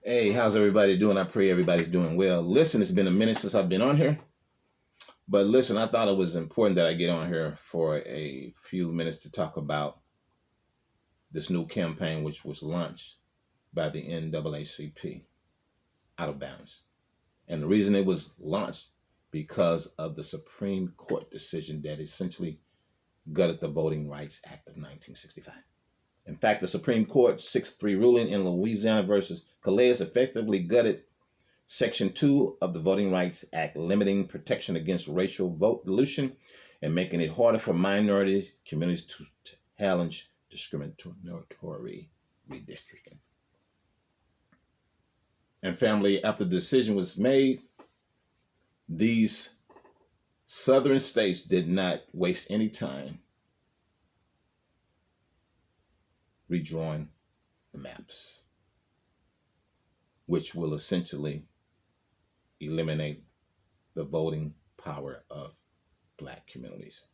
Hey, how's everybody doing? I pray everybody's doing well. Listen, it's been a minute since I've been on here, but listen, I thought it was important that I get on here for a few minutes to talk about this new campaign which was launched by the NAACP, Out of Bounds. And the reason it was launched because of the Supreme Court decision that essentially gutted the Voting Rights Act of 1965. In fact, the Supreme Court 6-3 ruling in Louisiana versus Calais effectively gutted Section 2 of the Voting Rights Act, limiting protection against racial vote dilution and making it harder for minority communities to challenge discriminatory redistricting. And family, after the decision was made, these southern states did not waste any time redrawing the maps, which will essentially eliminate the voting power of Black communities.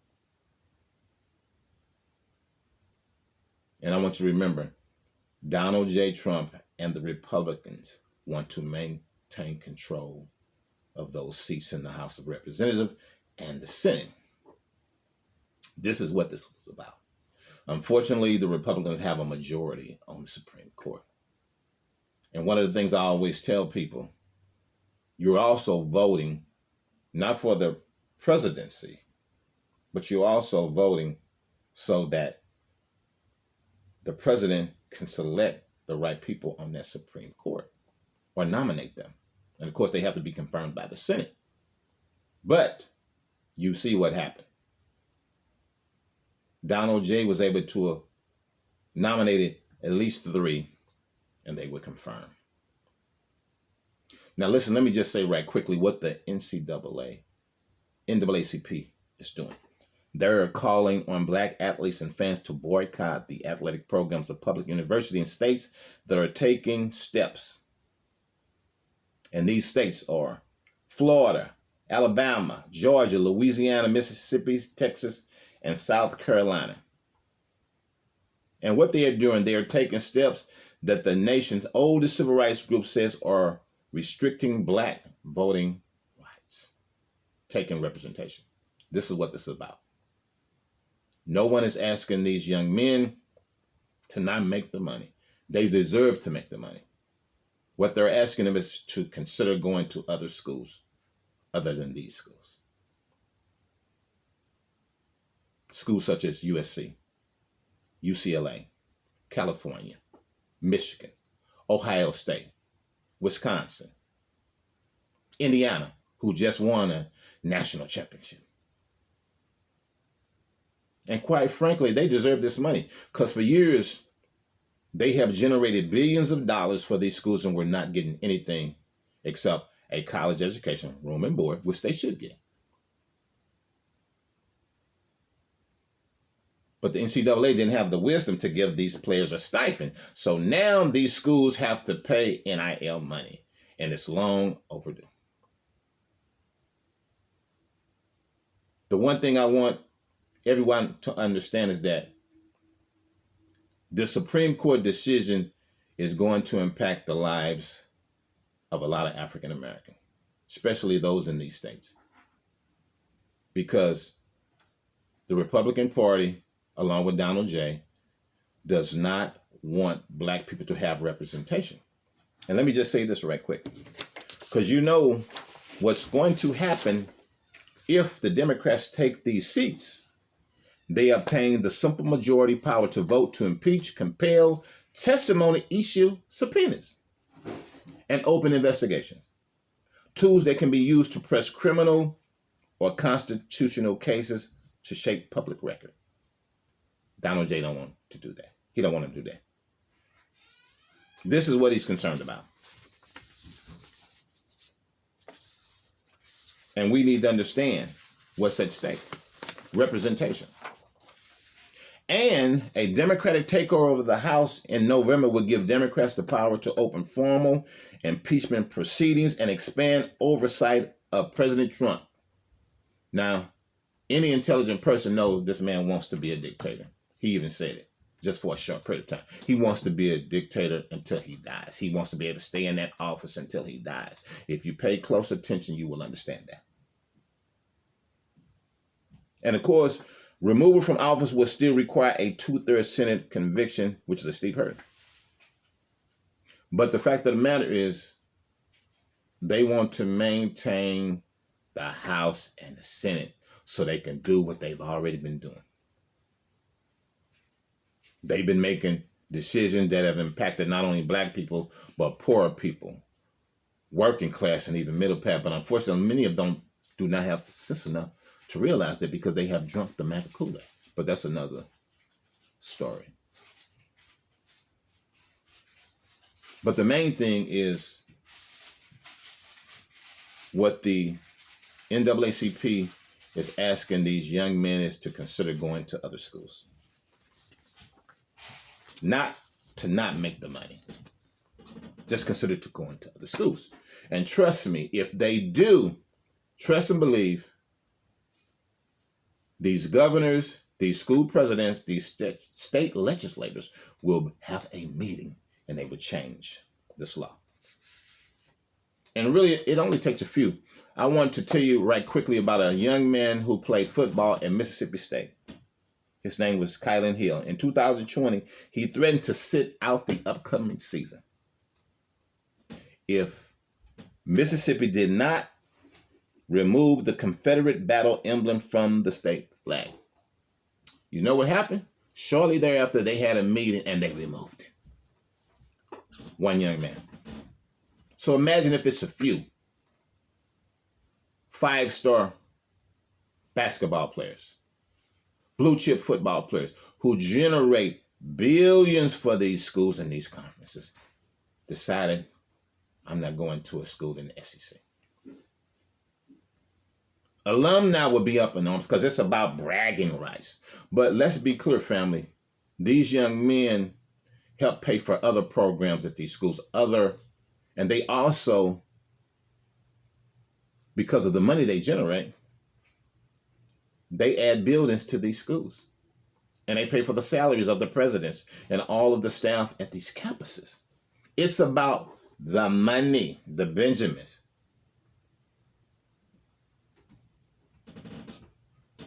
And I want you to remember, Donald J. Trump and the Republicans want to maintain control of those seats in the House of Representatives and the Senate. This is what this was about. Unfortunately, the Republicans have a majority on the Supreme Court. And one of the things I always tell people, you're also voting not for the presidency, but you're also voting so that the president can select the right people on that Supreme Court or nominate them. And of course, they have to be confirmed by the Senate. But you see what happened. Donald J. was able to nominate at least 3, and they were confirmed. Now, listen, let me just say right quickly what the NAACP is doing. They're calling on Black athletes and fans to boycott the athletic programs of public universities and states that are taking steps. And these states are Florida, Alabama, Georgia, Louisiana, Mississippi, Texas, and South Carolina. And what they are doing, they are taking steps that the nation's oldest civil rights group says are restricting Black voting rights, taking representation. This is what this is about. No one is asking these young men to not make the money. They deserve to make the money. What they're asking them is to consider going to other schools other than these schools. Schools such as USC, UCLA, California, Michigan, Ohio State, Wisconsin, Indiana, who just won a national championship. And quite frankly, they deserve this money because for years, they have generated billions of dollars for these schools and we're not getting anything except a college education, room and board, which they should get. But the NCAA didn't have the wisdom to give these players a stipend. So now these schools have to pay NIL money, and it's long overdue. The one thing I want everyone to understand is that the Supreme Court decision is going to impact the lives of a lot of African Americans, especially those in these states. Because the Republican Party, along with Donald J., does not want Black people to have representation. And let me just say this right quick, because you know what's going to happen if the Democrats take these seats. They obtain the simple majority power to vote to impeach, compel, testimony, issue subpoenas, and open investigations. Tools that can be used to press criminal or constitutional cases to shape public record. Donald J. don't want to do that. He don't want to do that. This is what he's concerned about. And we need to understand what's at stake. Representation. And a Democratic takeover of the House in November would give Democrats the power to open formal impeachment proceedings and expand oversight of President Trump. Now, any intelligent person knows this man wants to be a dictator. He even said it. just for a short period of time. He wants to be a dictator until he dies. He wants to be able to stay in that office until he dies. If you pay close attention, you will understand that. And of course, removal from office will still require a 2/3 Senate conviction, which is a steep hurdle. But the fact of the matter is, they want to maintain the House and the Senate so they can do what they've already been doing. They've been making decisions that have impacted not only black people, but poorer people, working class, and even middle class. But unfortunately, many of them do not have sense enough to realize that because they have drunk the Mac Kool-Aid. But that's another story. But the main thing is what the NAACP is asking these young men is to consider going to other schools. Not to not make the money. Just consider to go into other schools. And trust me, if they do, trust and believe, these governors, these school presidents, these state legislators will have a meeting and they will change this law. And really, it only takes a few. I want to tell you right quickly about a young man who played football at Mississippi State. His name was Kylan Hill. In 2020, he threatened to sit out the upcoming season if Mississippi did not remove the Confederate battle emblem from the state flag. You know what happened? Shortly thereafter, they had a meeting and they removed it. One young man. So imagine if it's a few 5-star basketball players, blue chip football players who generate billions for these schools and these conferences decided, I'm not going to a school in the SEC. Alumni will be up in arms because it's about bragging rights. But let's be clear, family. These young men help pay for other programs at these schools, and they also, because of the money they generate, they add buildings to these schools. And they pay for the salaries of the presidents and all of the staff at these campuses. It's about the money, the Benjamins.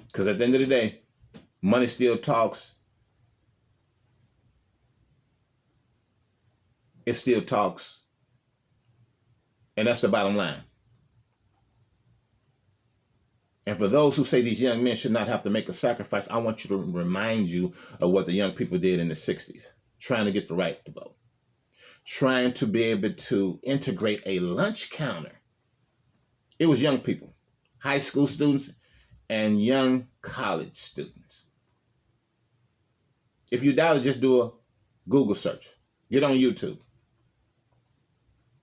Because at the end of the day, money still talks. It still talks. And that's the bottom line. And for those who say these young men should not have to make a sacrifice, I want you to remind you of what the young people did in the 60s, trying to get the right to vote, trying to be able to integrate a lunch counter. It was young people, high school students, and young college students. If you doubt it, just do a Google search. Get on YouTube.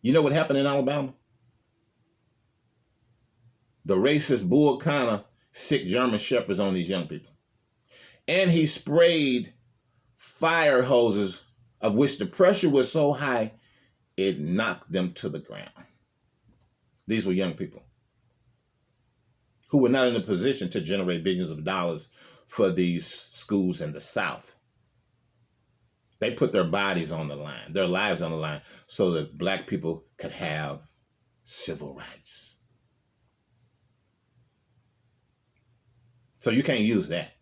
You know what happened in Alabama? The racist Bull Connor sick German shepherds on these young people. And he sprayed fire hoses of which the pressure was so high, it knocked them to the ground. These were young people who were not in a position to generate billions of dollars for these schools in the South. They put their bodies on the line, their lives on the line, so that black people could have civil rights. So you can't use that.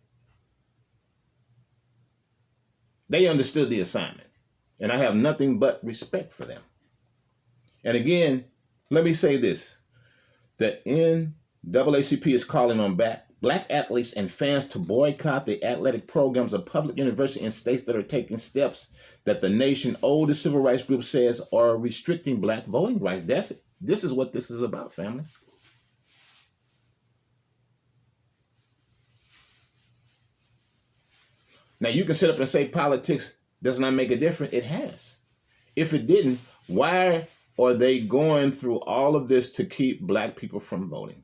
They understood the assignment, and I have nothing but respect for them. And again, let me say this. The NAACP is calling on black athletes and fans to boycott the athletic programs of public universities in states that are taking steps that the nation's oldest civil rights group says are restricting black voting rights. That's it. This is what this is about, family. Now, you can sit up and say politics does not make a difference. It has. If it didn't, why are they going through all of this to keep black people from voting?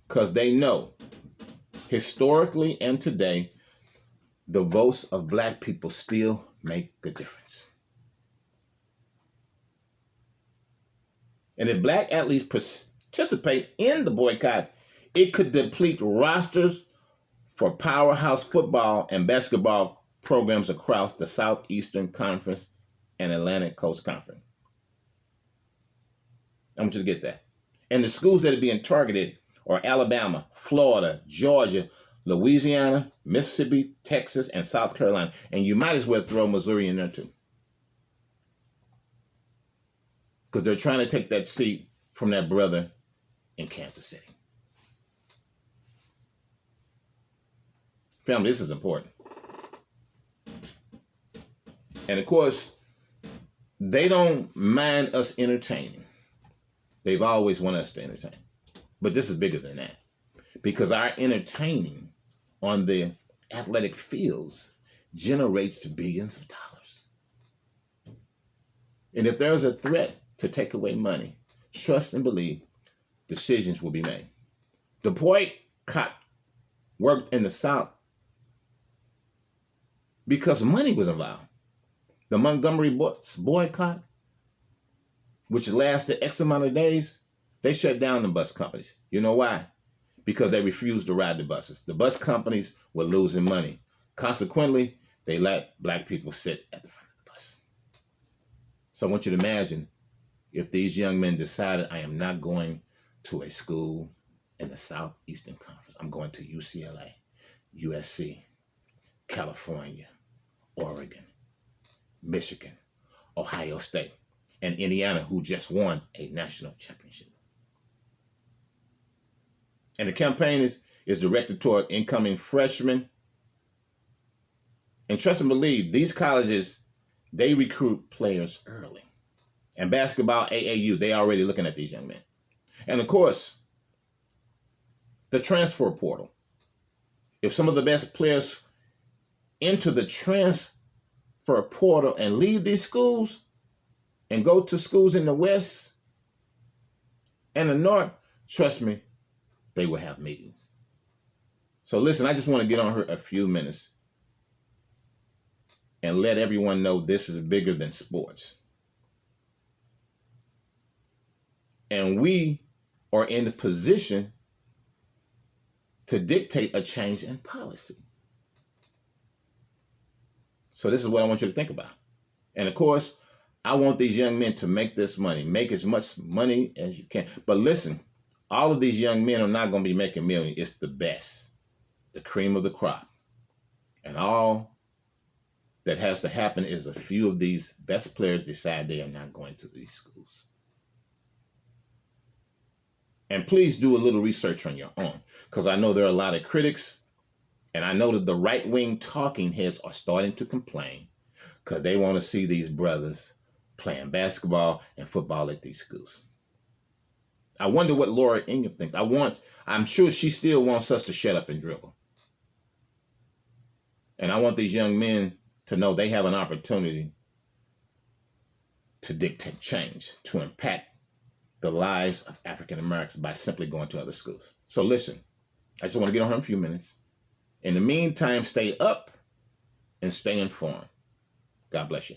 Because they know, historically and today, the votes of black people still make a difference. And if black athletes participate in the boycott, it could deplete rosters for powerhouse football and basketball programs across the Southeastern Conference and Atlantic Coast Conference. I want you to get that. And the schools that are being targeted are Alabama, Florida, Georgia, Louisiana, Mississippi, Texas, and South Carolina. And you might as well throw Missouri in there too, because they're trying to take that seat from that brother in Kansas City. Family, this is important. And of course, they don't mind us entertaining. They've always wanted us to entertain. But this is bigger than that, because our entertaining on the athletic fields generates billions of dollars. And if there's a threat to take away money, trust and believe decisions will be made. The boycott worked in the South because money was involved. The Montgomery boycott, which lasted X amount of days, they shut down the bus companies. You know why? Because they refused to ride the buses. The bus companies were losing money. Consequently, they let black people sit at the front of the bus. So I want you to imagine if these young men decided, I am not going to a school in the Southeastern Conference. I'm going to UCLA, USC, California, Oregon, Michigan, Ohio State, and Indiana, who just won a national championship. And the campaign is directed toward incoming freshmen. And trust and believe, these colleges, they recruit players early. And basketball, AAU, they already looking at these young men. And of course, the transfer portal. If some of the best players enter the transfer portal and leave these schools and go to schools in the West and the North, trust me, they will have meetings. So listen, I just want to get on here a few minutes and let everyone know this is bigger than sports. And we are in the position to dictate a change in policy. So this is what I want you to think about. And of course, I want these young men to make this money, make as much money as you can. But listen, all of these young men are not going to be making millions. It's the best, the cream of the crop. And all that has to happen is a few of these best players decide they are not going to these schools. And please do a little research on your own, because I know there are a lot of critics, and I know that the right-wing talking heads are starting to complain because they want to see these brothers playing basketball and football at these schools. I wonder what Laura Ingham thinks. I'm sure she still wants us to shut up and dribble. And I want these young men to know they have an opportunity to dictate change, to impact the lives of African Americans by simply going to other schools. So listen, I just want to get on here in a few minutes. In the meantime, stay up and stay informed. God bless you.